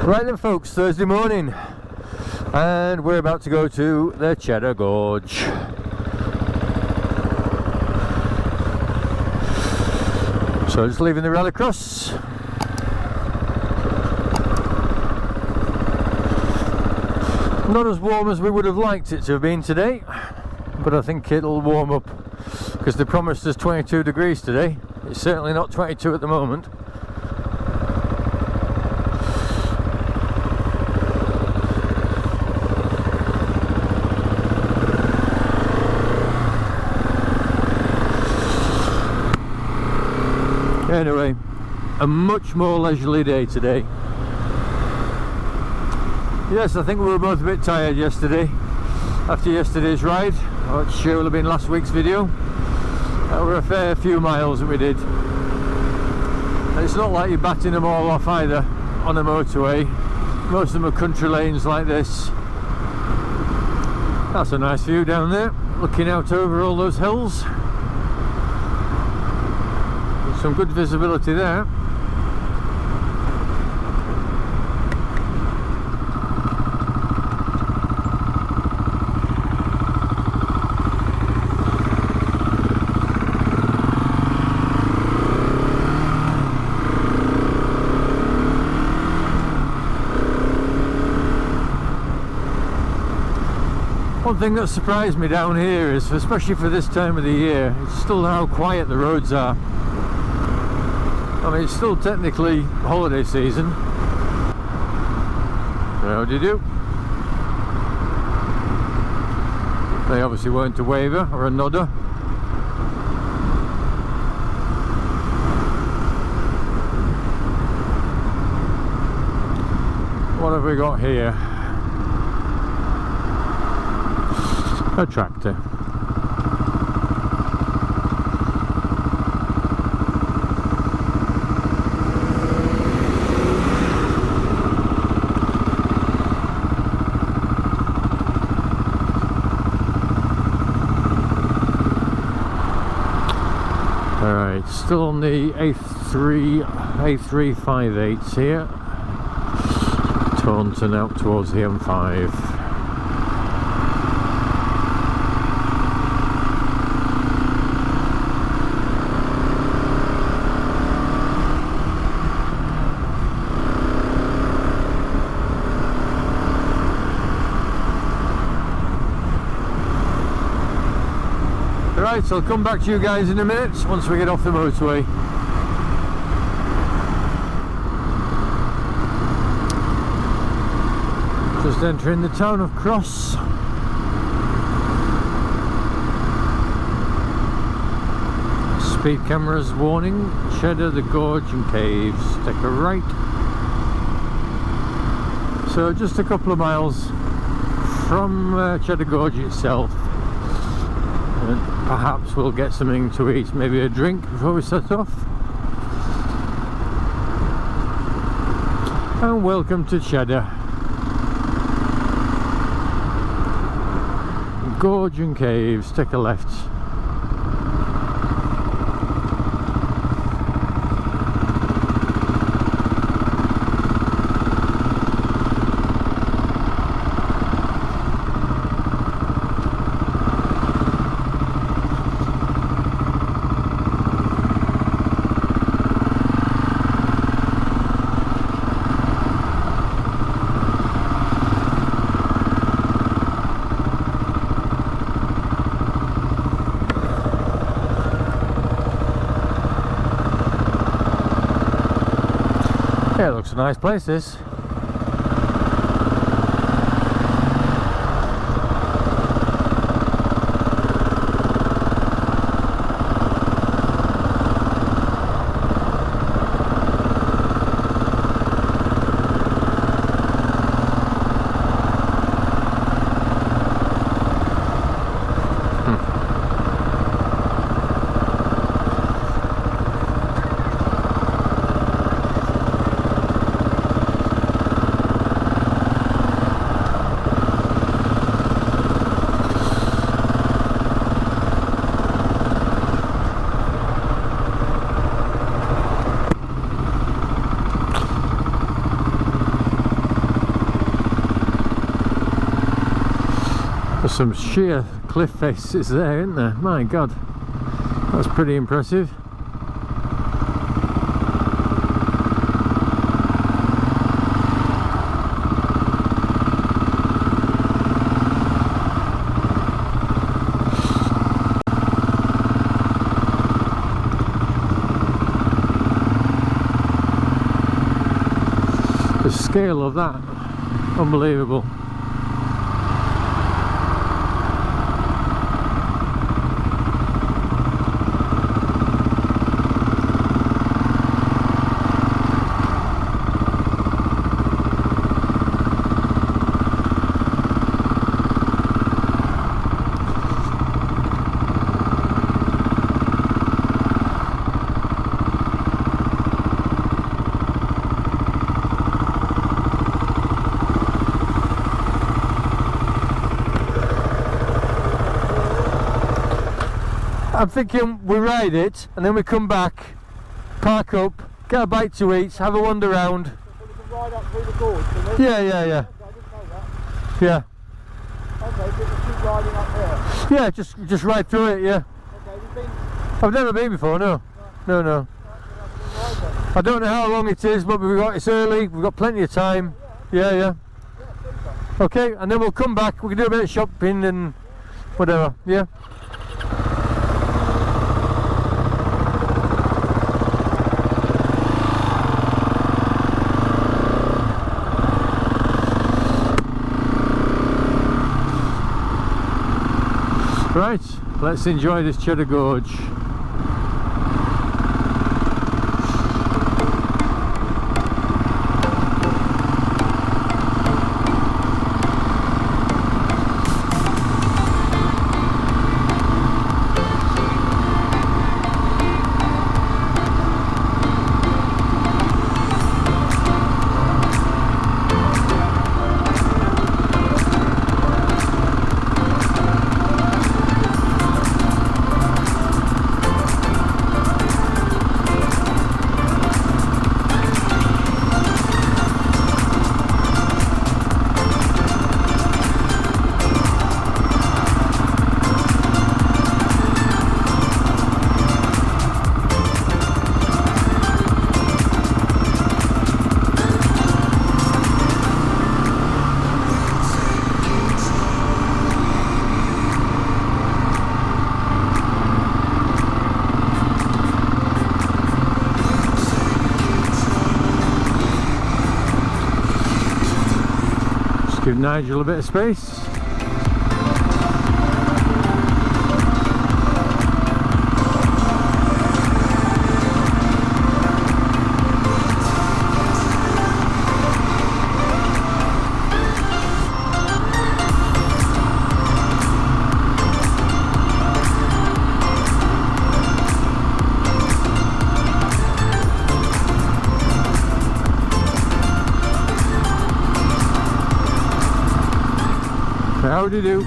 Right then folks, Thursday morning, and we're about to go to the Cheddar Gorge. So just leaving the rallycross. Not as warm as we would have liked it to have been today, but I think it'll warm up because they promised us 22 degrees today. It's certainly not 22 at the moment. Anyway, a much more leisurely day today. Yes, I think we were both a bit tired yesterday after yesterday's ride, which will have been last week's video. There were a fair few miles that we did, and it's not like you're batting them all off either on a motorway. Most of them are country lanes like this. That's a nice view down there, looking out over all those hills. Some good visibility there. One thing that surprised me down here is, especially for this time of the year, it's still how quiet the roads are. I mean, it's still technically holiday season. How do you do? They obviously weren't a waver or a nodder. What have we got here? A tractor. Alright, still on the A358 here. Taunton out towards the M5. Right, so I'll come back to you guys in a minute once we get off the motorway. Just entering the town of Cross. Speed cameras warning, Cheddar, the Gorge and Caves. Take a right. So just a couple of miles from Cheddar Gorge itself. And perhaps we'll get something to eat, maybe a drink before we set off. And welcome to Cheddar. Gorge and Caves, take a left. Yeah, it looks a nice place, this. There's some sheer cliff faces there, isn't there? My God, that's pretty impressive. The scale of that, unbelievable. I'm thinking we ride it and then we come back, park up, get a bite to eat, have a wander round. So we can ride up through the gorge, can we? Yeah. Okay, I didn't know that. Yeah. Okay, so we keep riding up there. Yeah, just ride through it, yeah. Okay, you've been... I've never been before, no. No. Right, I don't know how long it is, but it's early, we've got plenty of time. Yeah. yeah, super. Okay, and then we'll come back, we can do a bit of shopping and whatever, yeah. Right, let's enjoy this Cheddar Gorge. Give Nigel a bit of space. How do you do?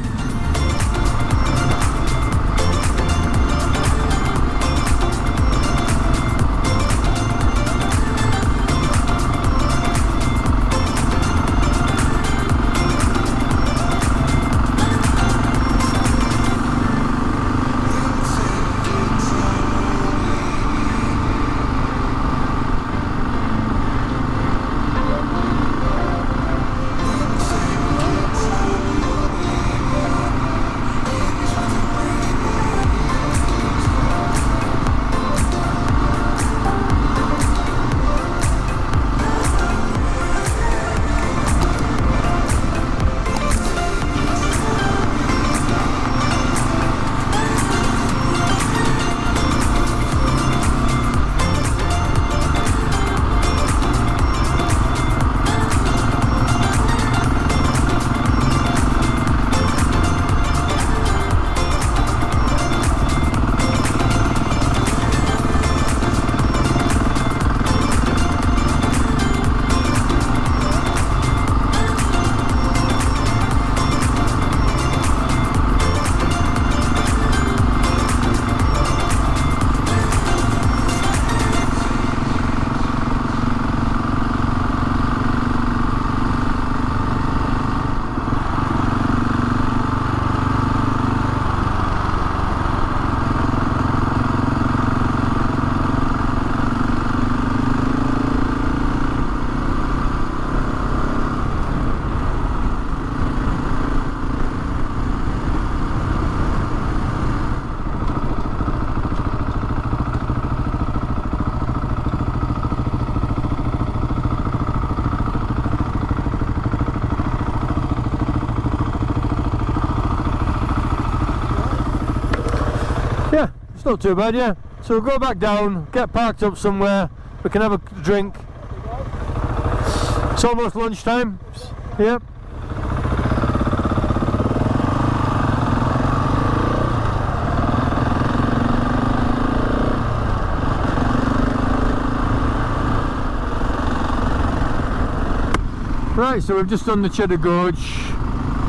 it's not too bad, yeah. So we'll go back down, get parked up somewhere, we can have a drink. It's almost lunchtime, yep. Right, so we've just done the Cheddar Gorge,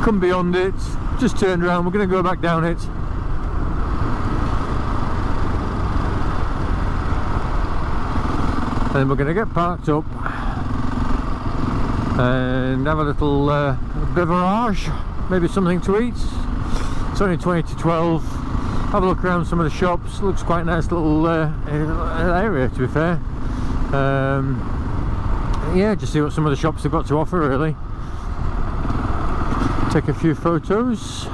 come beyond it, just turned around, we're going to go back down it. And we're going to get parked up and have a little beverage, maybe something to eat. It's only 20 to 12. Have a look around some of the shops, looks quite a nice little area, to be fair. Yeah, just see what some of the shops have got to offer, really. Take a few photos.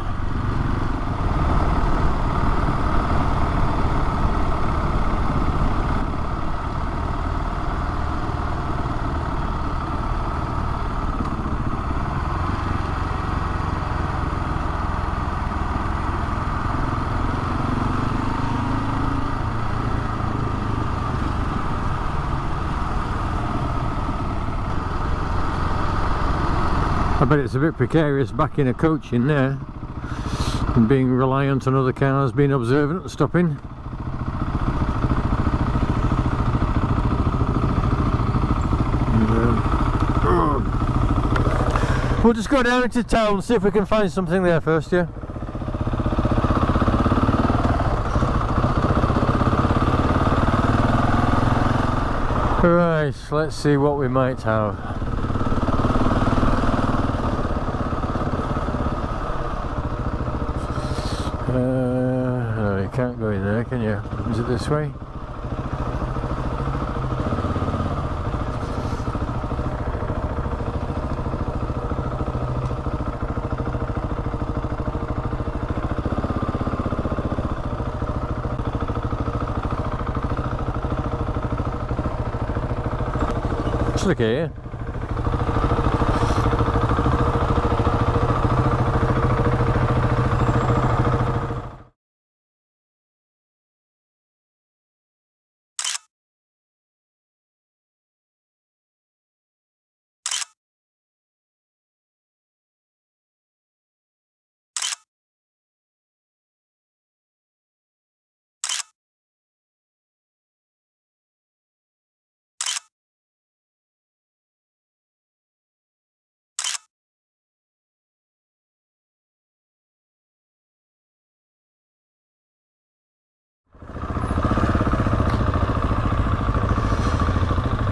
I bet it's a bit precarious back in a coach in there and being reliant on other cars, being observant and stopping. We'll just go down into town, see if we can find something there first, yeah? Right, let's see what we might have. No, you can't go in there, can you? Is it this way? It's okay, yeah?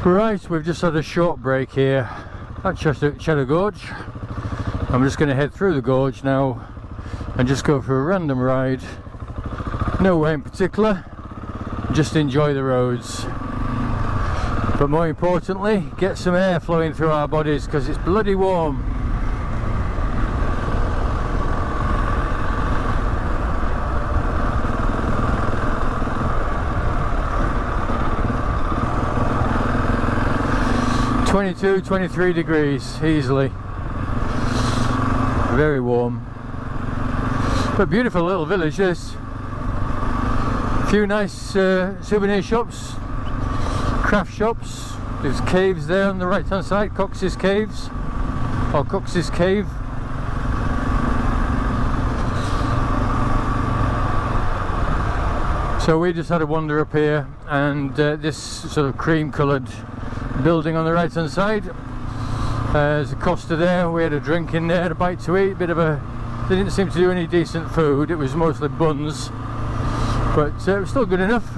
Right, we've just had a short break here at Cheddar Gorge. I'm just going to head through the gorge now and just go for a random ride. No way in particular, just enjoy the roads. But more importantly, get some air flowing through our bodies because it's bloody warm. 22, 23 degrees easily. Very warm. But beautiful little village this. A few nice souvenir shops, craft shops. There's caves there on the right hand side, Cox's Caves, or Cox's Cave. So we just had a wander up here, and this sort of cream coloured building on the right hand side, there's a Costa there. We had a drink in there, a bite to eat, bit of a, they didn't seem to do any decent food, it was mostly buns, but it was still good enough.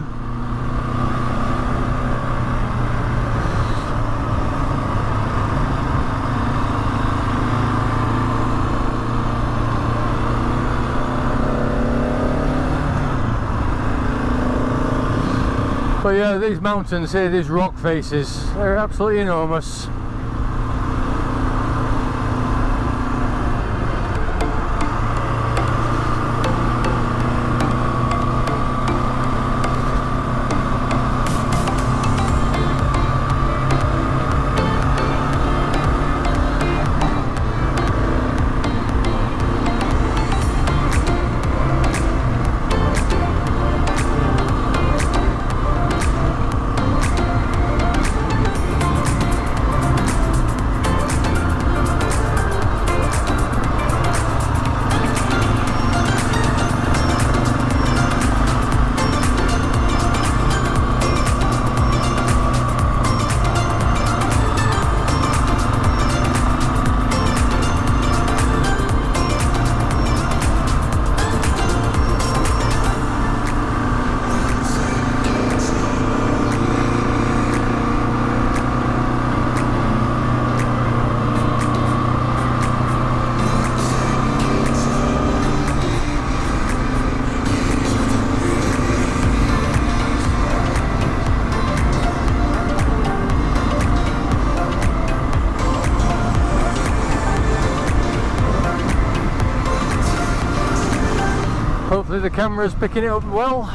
But yeah, these mountains here, these rock faces, they're absolutely enormous. hopefully the camera's picking it up well.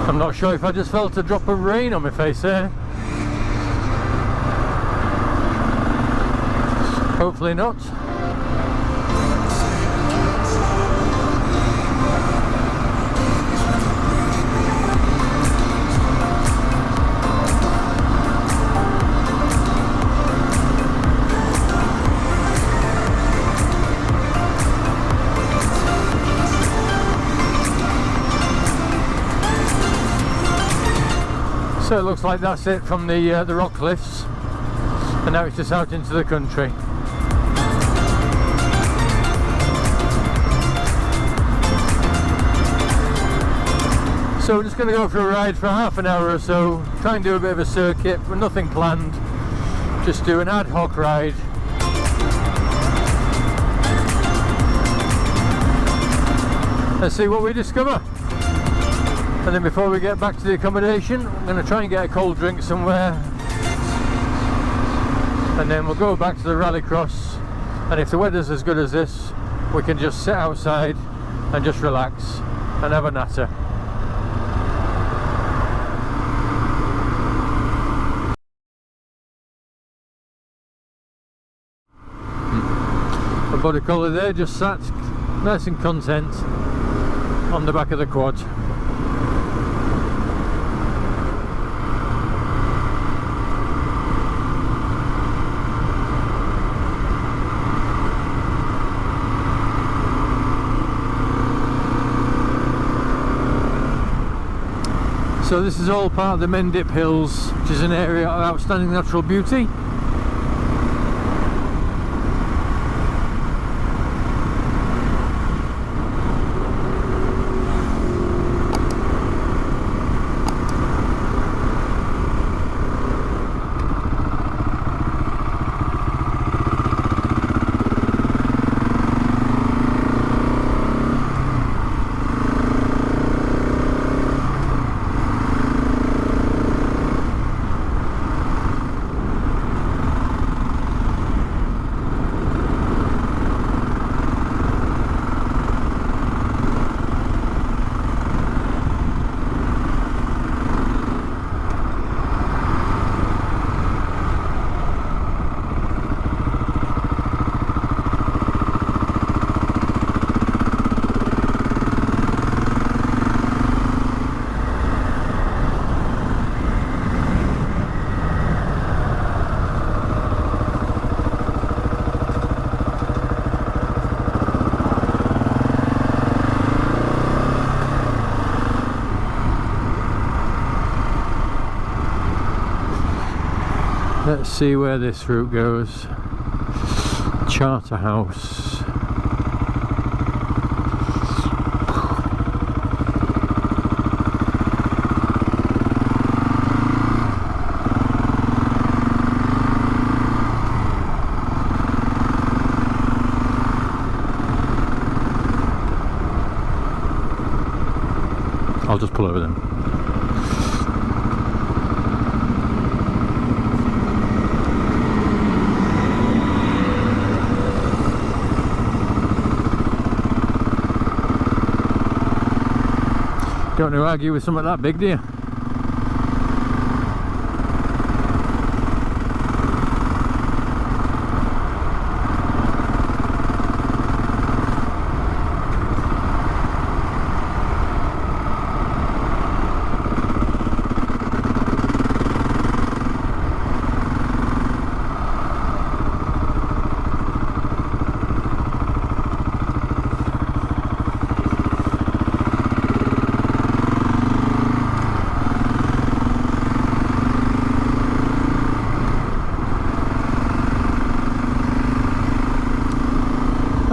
I'm not sure if I just felt a drop of rain on my face there. Hopefully not. So it looks like that's it from the rock cliffs, and now it's just out into the country. So we're just going to go for a ride for half an hour or so, try and do a bit of a circuit with nothing planned, just do an ad hoc ride. Let's see what we discover. And then before we get back to the accommodation, I'm going to try and get a cold drink somewhere, and then we'll go back to the rallycross, and if the weather's as good as this, we can just sit outside and just relax and have a natter. A body collar there just sat nice and content on the back of the quad. So this is all part of the Mendip Hills, which is an area of outstanding natural beauty. Let's see where this route goes. Charterhouse. I'll just pull over them. Don't want to argue with something that big, do you?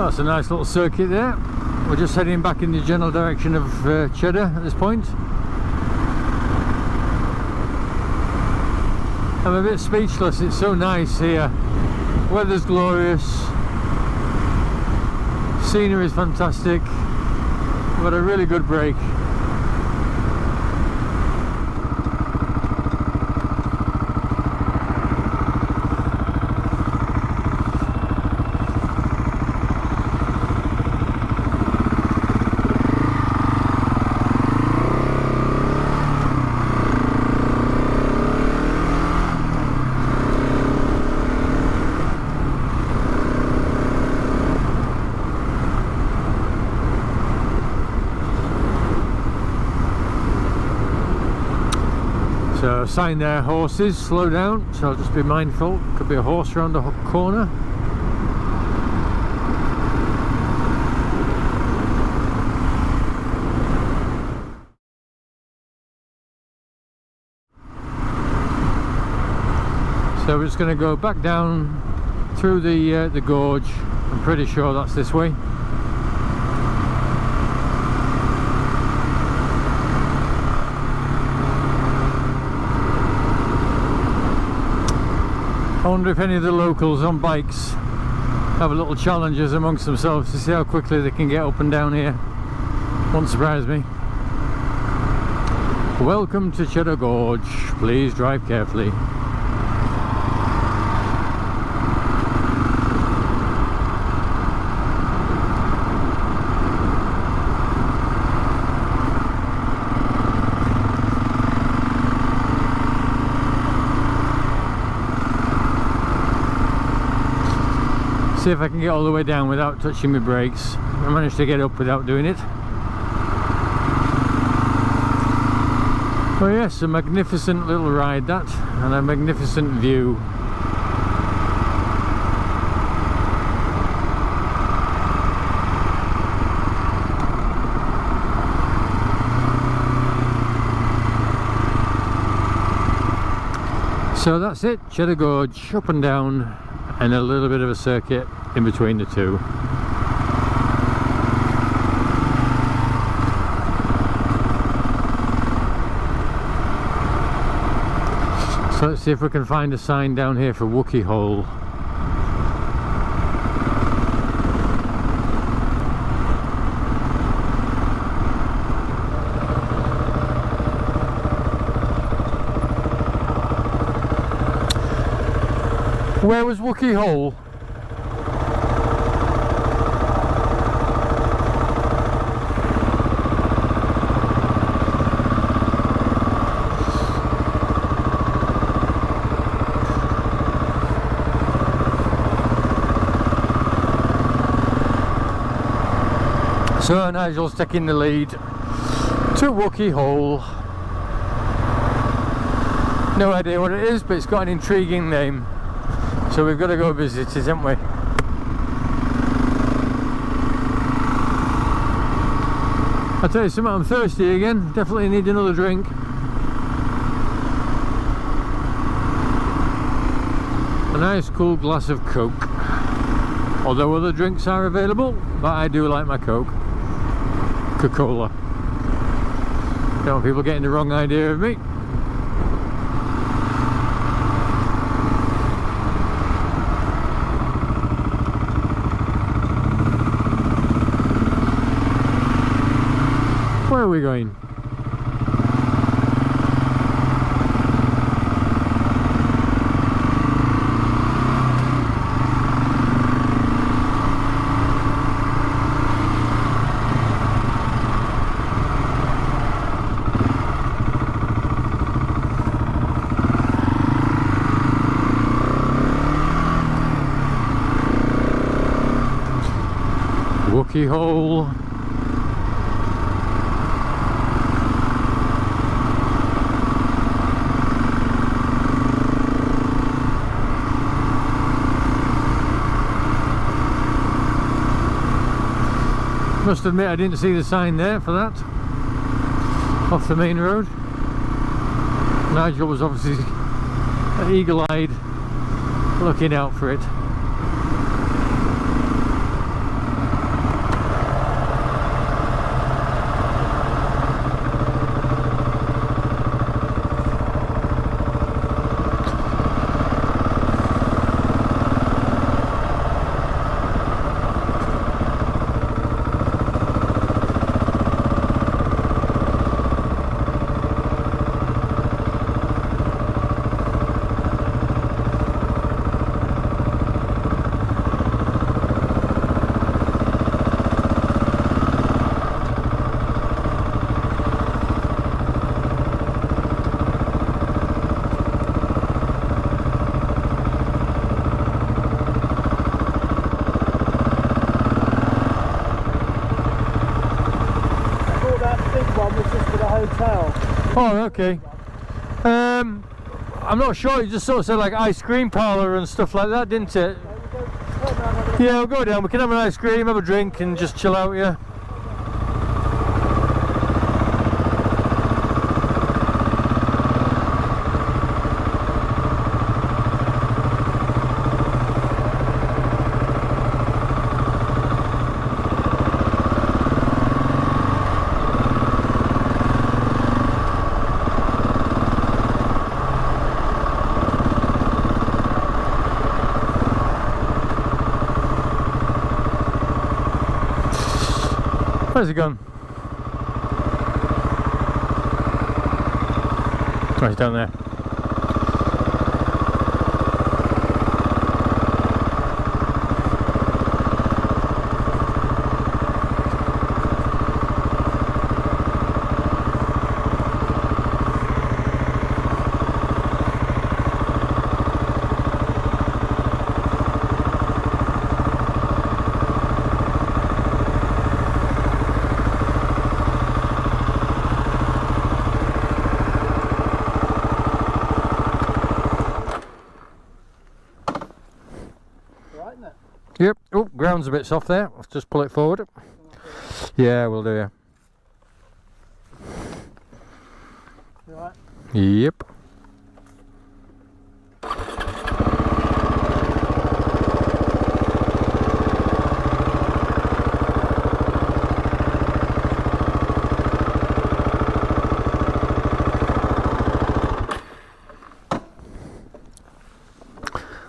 That's a nice little circuit there. We're just heading back in the general direction of Cheddar at this point. I'm a bit speechless, it's so nice here. Weather's glorious, scenery is fantastic. We've got a really good break. So sign there, horses, slow down, so just be mindful, could be a horse around the corner. So we're just going to go back down through the gorge. I'm pretty sure that's this way. I wonder if any of the locals on bikes have a little challenges amongst themselves to see how quickly they can get up and down here. Won't surprise me. Welcome to Cheddar Gorge. Please drive carefully. See if I can get all the way down without touching my brakes. I managed to get up without doing it. Oh yes, a magnificent little ride that, and a magnificent view. So that's it, Cheddar Gorge, up and down, and a little bit of a circuit in between the two. So let's see if we can find a sign down here for Wookey Hole. Where was Wookey Hole? So Nigel's taking the lead to Wookey Hole. No idea what it is, but it's got an intriguing name. So we've got to go visit it, haven't we? I'll tell you something, I'm thirsty again. Definitely need another drink. A nice cool glass of Coke. Although other drinks are available, but I do like my Coke. Coca-Cola. Don't want people getting the wrong idea of me. Where are we going? Wookey Hole. Must admit I didn't see the sign there for that off the main road. Nigel was obviously eagle-eyed looking out for it. okay. I'm not sure, you just sort of said like ice cream parlour and stuff like that, didn't it? Yeah, we'll go down, we can have an ice cream, have a drink and just chill out, yeah. Where's it gone? Oh, it's down there. Yep. Oh, ground's a bit soft there. Let's just pull it forward. Yeah, we'll do, yeah. You alright? Yep.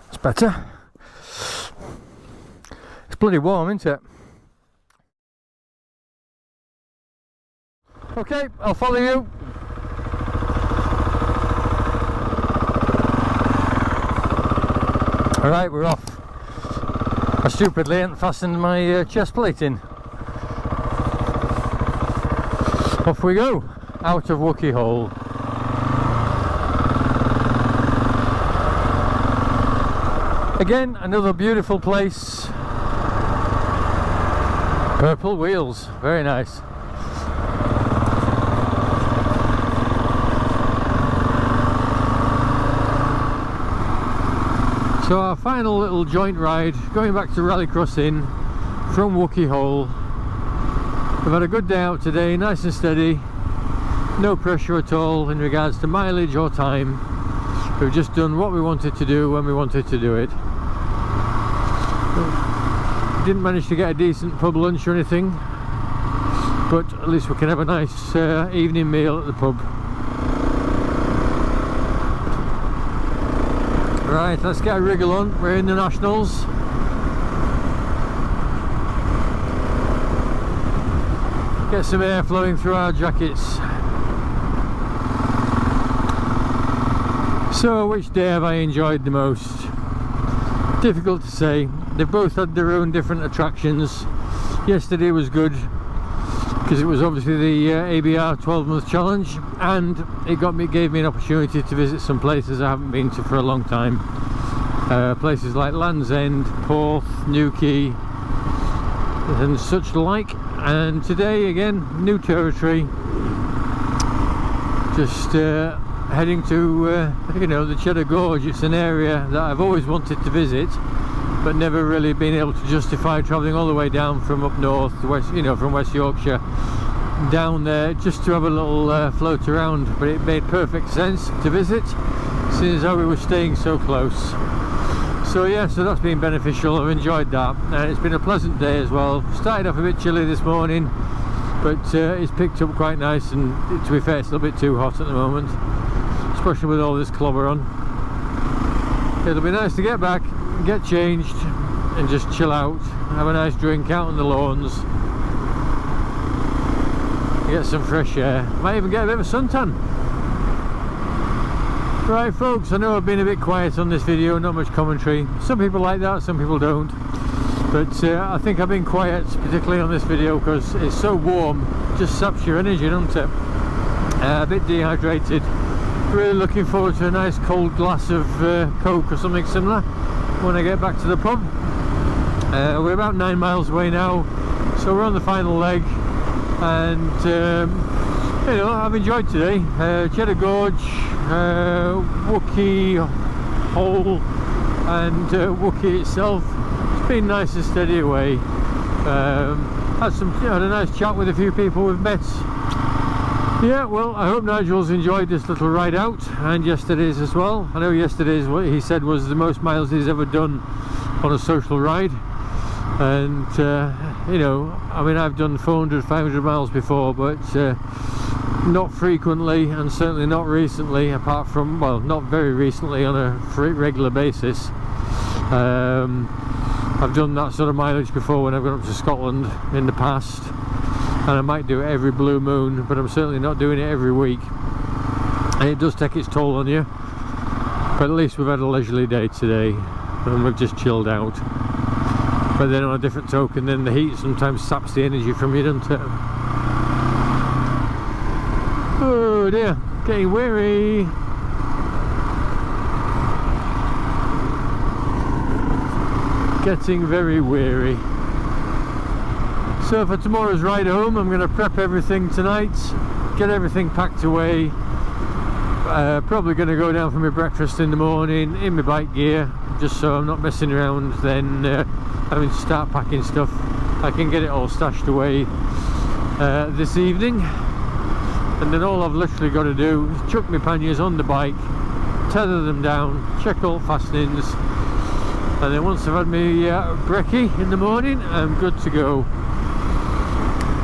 That's better. Bloody warm, isn't it? Okay, I'll follow you. Alright, we're off. I stupidly hadn't fastened my chest plate in. Off we go, out of Wookey Hole. Again, another beautiful place. Purple wheels, very nice. So our final little joint ride, going back to Rallycross Inn from Wookey Hole. We've had a good day out today, nice and steady. No pressure at all in regards to mileage or time. We've just done what we wanted to do when we wanted to do it. Didn't manage to get a decent pub lunch or anything, but at least we can have a nice evening meal at the pub. Right, let's get a wriggle on. We're in the Nationals. Get some air flowing through our jackets. So, which day have I enjoyed the most? Difficult to say. They've both had their own different attractions. Yesterday was good because it was obviously the ABR 12-month challenge, and it gave me an opportunity to visit some places I haven't been to for a long time. Places like Land's End, Porth, Newquay and such like. And today again, new territory. Just heading to you know, the Cheddar Gorge. It's an area that I've always wanted to visit, but never really been able to justify travelling all the way down from up north to west, you know, from West Yorkshire down there just to have a little float around. But it made perfect sense to visit, seeing as how we were staying so close. So yeah, so that's been beneficial. I've enjoyed that, and it's been a pleasant day as well. Started off a bit chilly this morning, but it's picked up quite nice, and to be fair, it's a little bit too hot at the moment, especially with all this clobber on. It'll be nice to get back, get changed and just chill out, have a nice drink out on the lawns, get some fresh air, might even get a bit of a suntan. Right folks, I know I've been a bit quiet on this video, not much commentary. Some people like that, some people don't, but I think I've been quiet particularly on this video because it's so warm, just saps your energy, doesn't it? A bit dehydrated. Really looking forward to a nice cold glass of Coke or something similar when I get back to the pub. We're about 9 miles away now, so we're on the final leg, and you know, I've enjoyed today. Cheddar Gorge, Wookey Hole and Wookey itself. It's been nice and steady away. Had a nice chat with a few people we've met. Yeah, well, I hope Nigel's enjoyed this little ride out, and yesterday's as well. I know yesterday's, what he said, was the most miles he's ever done on a social ride. And you know, I mean, I've done 400, 500 miles before, but not frequently, and certainly not recently, apart from, well, not very recently on a regular basis. I've done that sort of mileage before when I've gone up to Scotland in the past, and I might do it every blue moon, but I'm certainly not doing it every week, and it does take its toll on you. But at least we've had a leisurely day today and we've just chilled out. But then on a different token, then the heat sometimes saps the energy from you, doesn't it? Oh dear, getting weary. Getting very weary. So for tomorrow's ride home, I'm going to prep everything tonight, get everything packed away. Probably going to go down for my breakfast in the morning in my bike gear, just so I'm not messing around then having to start packing stuff. I can get it all stashed away this evening, and then all I've literally got to do is chuck my panniers on the bike, tether them down, check all fastenings, and then once I've had my brekkie in the morning, I'm good to go.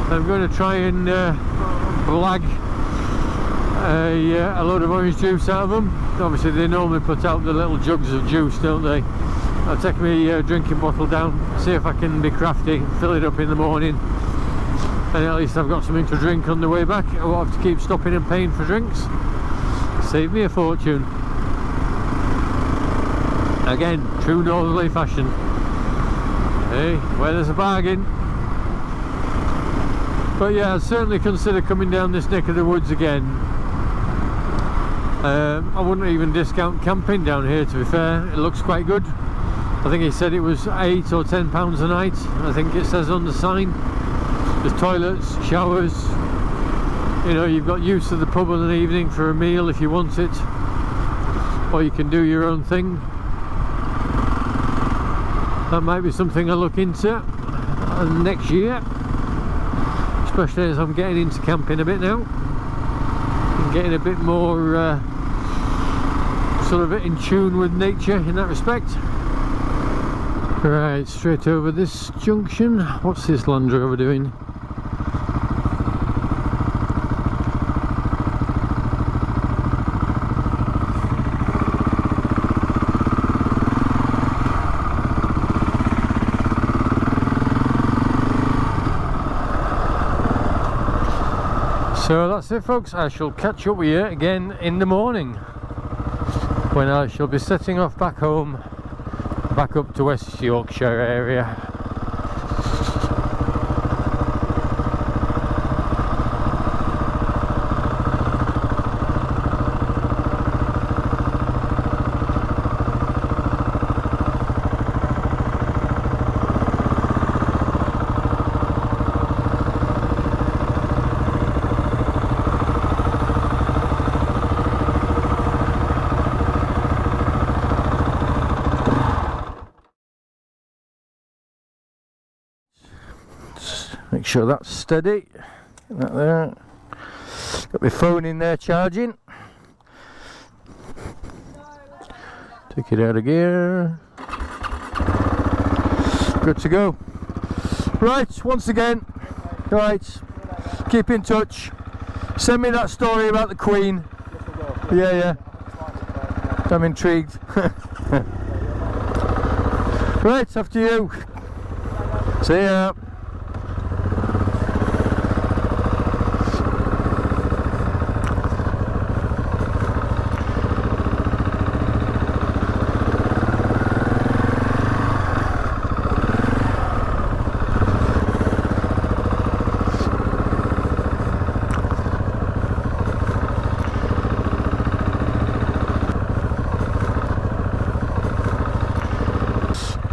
I'm going to try and blag a load of orange juice out of them. Obviously they normally put out the little jugs of juice, don't they? I'll take my drinking bottle down, see if I can be crafty, fill it up in the morning, and at least I've got something to drink on the way back. I won't have to keep stopping and paying for drinks. Save me a fortune. Again, true northerly fashion. Hey, where there's a bargain. But yeah, I'd certainly consider coming down this neck of the woods again. I wouldn't even discount camping down here, to be fair. It looks quite good. I think he said it was £8 or £10 a night. I think it says on the sign. There's toilets, showers. You know, you've got use of the pub in the evening for a meal if you want it. Or you can do your own thing. That might be something I look into next year. Especially as I'm getting into camping a bit now. I'm getting a bit more sort of in tune with nature in that respect. Right, straight over this junction. What's this Land Rover doing? So that's it, folks. I shall catch up with you again in the morning when I shall be setting off back home, back up to West Yorkshire area. Make sure that's steady. That there. Got my phone in there charging. Take it out of gear. Good to go. Right, once again. Right, keep in touch. Send me that story about the Queen. Yeah. I'm intrigued. Right, after you. See ya.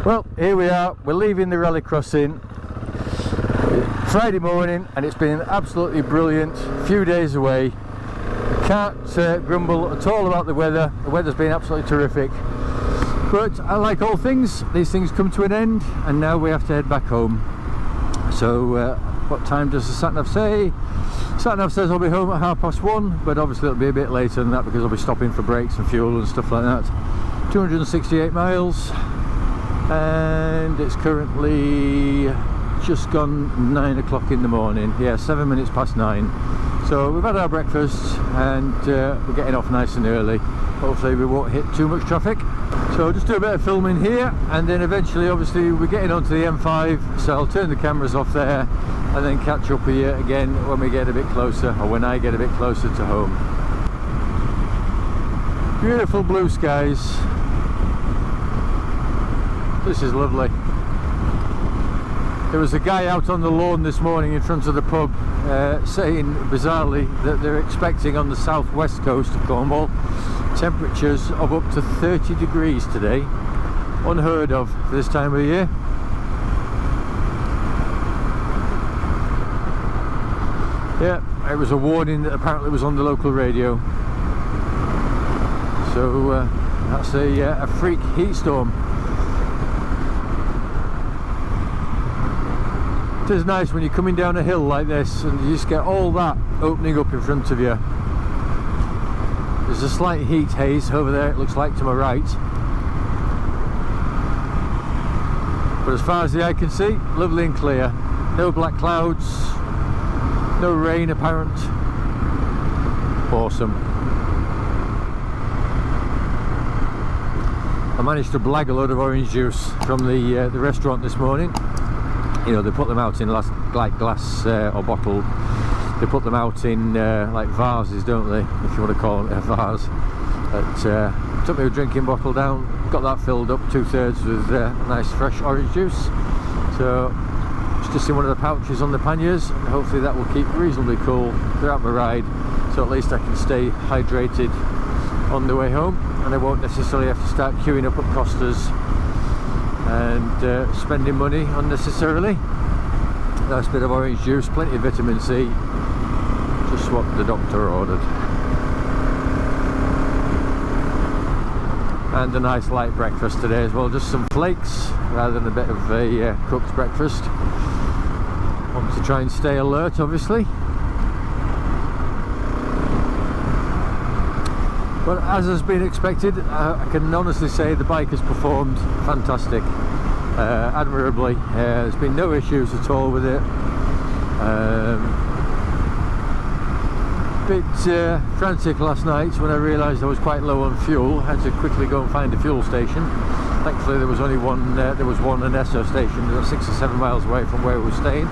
Well, here we are, we're leaving the rally crossing. Friday morning, and it's been absolutely brilliant. A few days away. Can't grumble at all about the weather. The weather's been absolutely terrific. But like all things, these things come to an end, and now we have to head back home. So what time does the sat-nav say? Sat-nav says I'll be home at 1:30, but obviously it'll be a bit later than that because I'll be stopping for brakes and fuel and stuff like that. 268 miles, and it's currently just gone 9 o'clock in the morning. Yeah, 7 minutes past 9. So we've had our breakfast, and we're getting off nice and early. Hopefully we won't hit too much traffic. So I'll just do a bit of filming here, and then eventually obviously we're getting onto the M5, so I'll turn the cameras off there and then catch up here again when we get a bit closer, or when I get a bit closer to home. Beautiful blue skies. This is lovely. There was a guy out on the lawn this morning in front of the pub saying bizarrely that they're expecting on the southwest coast of Cornwall temperatures of up to 30 degrees today. Unheard of for this time of the year. Yeah, it was a warning that apparently was on the local radio. So that's a freak heat storm. It is nice when you're coming down a hill like this and you just get all that opening up in front of you. There's a slight heat haze over there, it looks like, to my right. But as far as the eye can see, lovely and clear. No black clouds, no rain apparent. Awesome. I managed to blag a load of orange juice from the restaurant this morning. You know, they put them out in like glass or bottle. They put them out in like vases, don't they? If you want to call it a vase. But took me a drinking bottle down, got that filled up 2/3 with nice fresh orange juice. So just in one of the pouches on the panniers, and hopefully that will keep reasonably cool throughout my ride. So at least I can stay hydrated on the way home, and I won't necessarily have to start queuing up at Costa's and spending money unnecessarily. Nice bit of orange juice, plenty of vitamin C, just what the doctor ordered. And a nice light breakfast today as well, just some flakes rather than a bit of a cooked breakfast. Want to try and stay alert, obviously. But as has been expected, I can honestly say the bike has performed fantastic, admirably. There's been no issues at all with it. Bit frantic last night when I realised I was quite low on fuel. I had to quickly go and find a fuel station. Thankfully there was only one. There was one, an Esso station, about 6 or 7 miles away from where we were staying.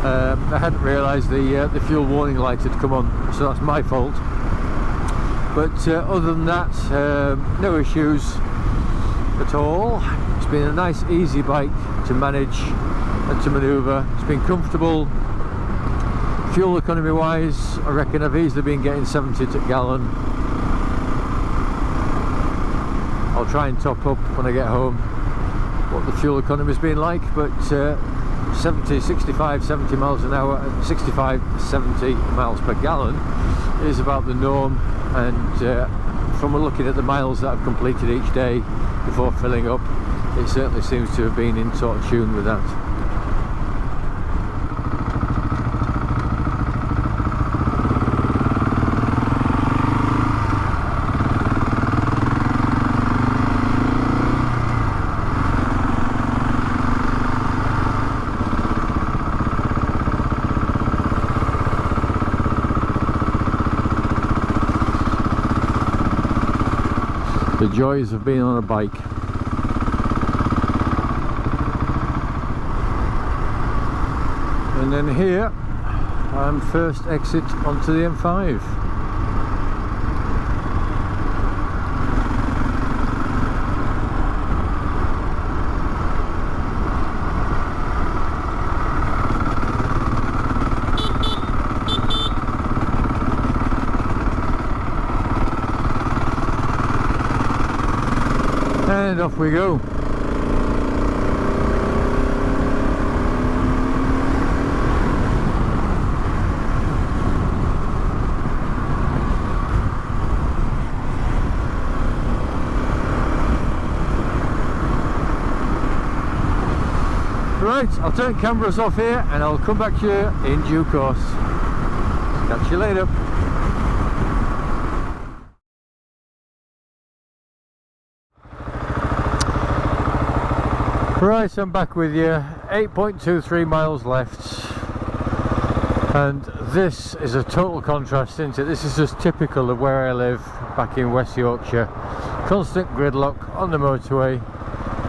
I hadn't realised the fuel warning light had come on, so that's my fault. But other than that, no issues at all. It's been a nice easy bike to manage and to manoeuvre. It's been comfortable. Fuel economy wise, I reckon I've easily been getting 70 to a gallon. I'll try and top up when I get home what the fuel economy's been like, but 65, 70 miles an hour, 65, 70 miles per gallon is about the norm. And from looking at the miles that I've completed each day before filling up, it certainly seems to have been in sort of tune with that. The joys of being on a bike. And then here I'm first exit onto the M5. And off we go. Right, I'll turn cameras off here and I'll come back to you in due course. Catch you later. Right, I'm back with you. 8.23 miles left. And this is a total contrast, isn't it? This is just typical of where I live back in West Yorkshire. Constant gridlock on the motorway.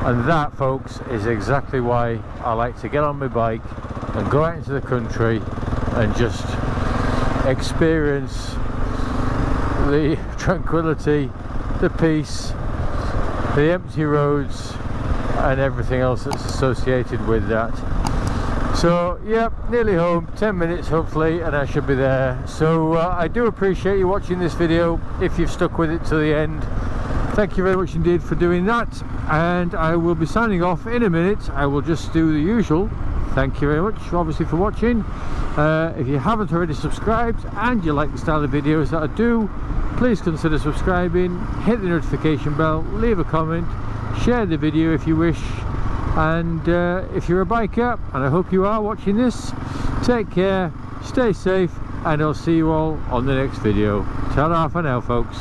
And that, folks, is exactly why I like to get on my bike and go out into the country and just experience the tranquility, the peace, the empty roads and everything else that's associated with that. So yeah, nearly home, 10 minutes hopefully, and I should be there. So I do appreciate you watching this video if you've stuck with it to the end. Thank you very much indeed for doing that, and I will be signing off in a minute. I will just do the usual. Thank you very much obviously for watching. If you haven't already subscribed and you like the style of videos that I do, please consider subscribing, hit the notification bell, leave a comment, share the video if you wish, and if you're a biker, and I hope you are watching this, take care, stay safe, and I'll see you all on the next video. Ta-ra for now, folks.